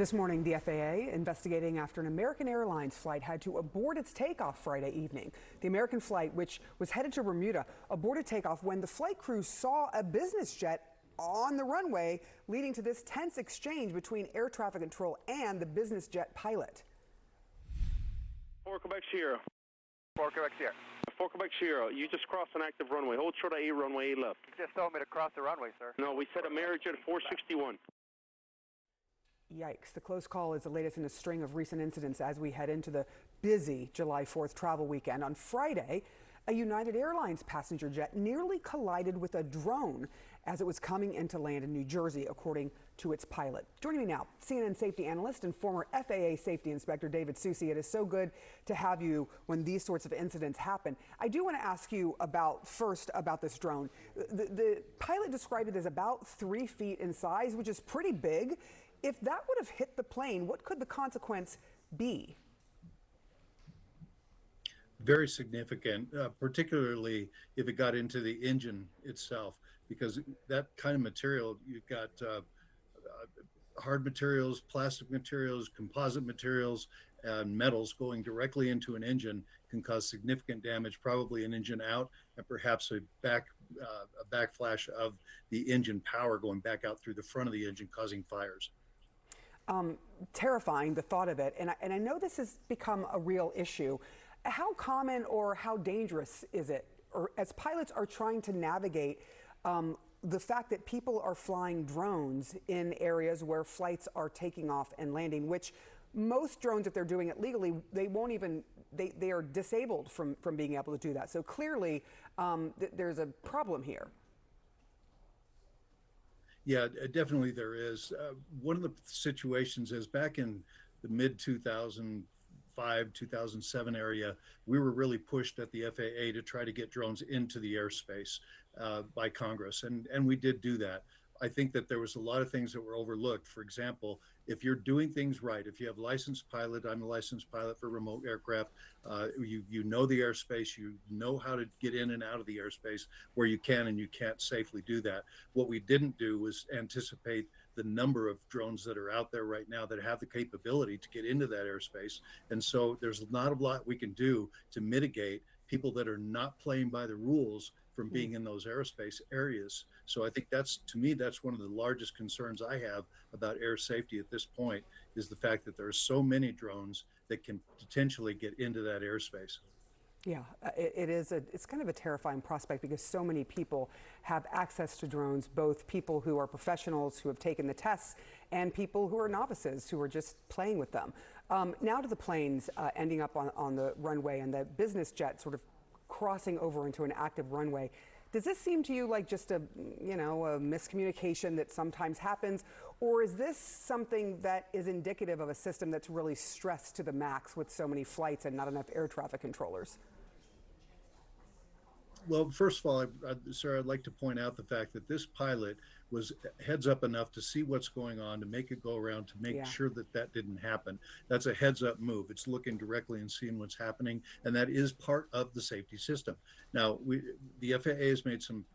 This morning, the FAA investigating after an American Airlines flight had to abort its takeoff Friday evening. The American flight, which was headed to Bermuda, aborted takeoff when the flight crew saw a business jet on the runway, leading to this tense exchange between air traffic control and the business jet pilot. 4 Quebec Sierra. 4 Quebec Sierra. 4 Quebec Sierra, you just crossed an active runway. Hold short of A runway 8 left. You just told me to cross the runway, sir. No, we set a marriage at 461. Yikes. The close call is the latest in a string of recent incidents as we head into the busy July 4th travel weekend. On Friday, a United Airlines passenger jet nearly collided with a drone as it was coming into land in New Jersey, according to its pilot. Joining me now, CNN safety analyst and former FAA safety inspector David Susi. It is so good to have you when these sorts of incidents happen. I do want to ask you first about this drone. The pilot described it as about 3 feet in size, which is pretty big. If that would have hit the plane, what could the consequence be? Very significant, particularly if it got into the engine itself, because that kind of material, you've got hard materials, plastic materials, composite materials, and metals going directly into an engine can cause significant damage, probably an engine out, and perhaps a backflash of the engine power going back out through the front of the engine, causing fires. Terrifying, the thought of it. And I know this has become a real issue. How common or how dangerous is it, or as pilots are trying to navigate the fact that people are flying drones in areas where flights are taking off and landing, which most drones, if they're doing it legally, they are disabled from being able to do that. So clearly there's a problem here. Yeah, definitely there is. One of the situations is back in the mid 2005, 2007 area, we were really pushed at the FAA to try to get drones into the airspace by Congress, and we did do that. I think that there was a lot of things that were overlooked. For example, if you're doing things right, if you have licensed pilot, I'm a licensed pilot for remote aircraft, you know the airspace, you know how to get in and out of the airspace where you can and you can't safely do that. What we didn't do was anticipate the number of drones that are out there right now that have the capability to get into that airspace. And so there's not a lot we can do to mitigate people that are not playing by the rules from being in those aerospace areas. So I think to me, that's one of the largest concerns I have about air safety at this point, is the fact that there are so many drones that can potentially get into that airspace. Yeah, it's kind of a terrifying prospect because so many people have access to drones, both people who are professionals who have taken the tests and people who are novices who are just playing with them. Now to the planes ending up on the runway and the business jet sort of crossing over into an active runway. Does this seem to you like just a miscommunication that sometimes happens, or is this something that is indicative of a system that's really stressed to the max with so many flights and not enough air traffic controllers? Well, first of all, sir, I'd like to point out the fact that this pilot was heads up enough to see what's going on, to make it go around, to make sure that that didn't happen. That's a heads up move. It's looking directly and seeing what's happening, and that is part of the safety system. Now, the FAA has made some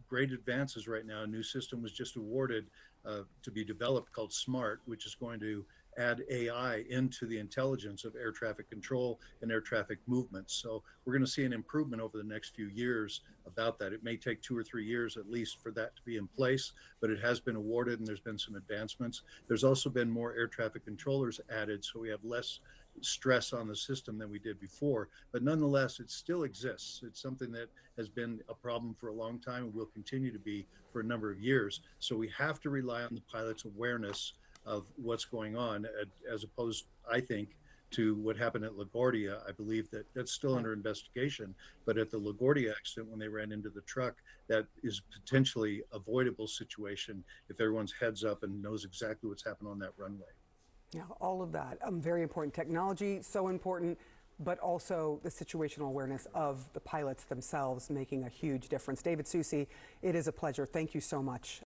great advances right now. A new system was just awarded to be developed called SMART, which is going to add AI into the intelligence of air traffic control and air traffic movements. So we're going to see an improvement over the next few years about that. It may take 2 or 3 years at least for that to be in place, but it has been awarded and there's been some advancements. There's also been more air traffic controllers added, so we have less stress on the system than we did before. But nonetheless, it still exists. It's something that has been a problem for a long time and will continue to be for a number of years. So we have to rely on the pilot's awareness of what's going on, as opposed, I think, to what happened at LaGuardia. I believe that that's still under investigation, but at the LaGuardia accident, when they ran into the truck, that is potentially avoidable situation if everyone's heads up and knows exactly what's happened on that runway. Yeah, all of that. Very important. Technology, so important, but also the situational awareness of the pilots themselves making a huge difference. David Susi, it is a pleasure. Thank you so much.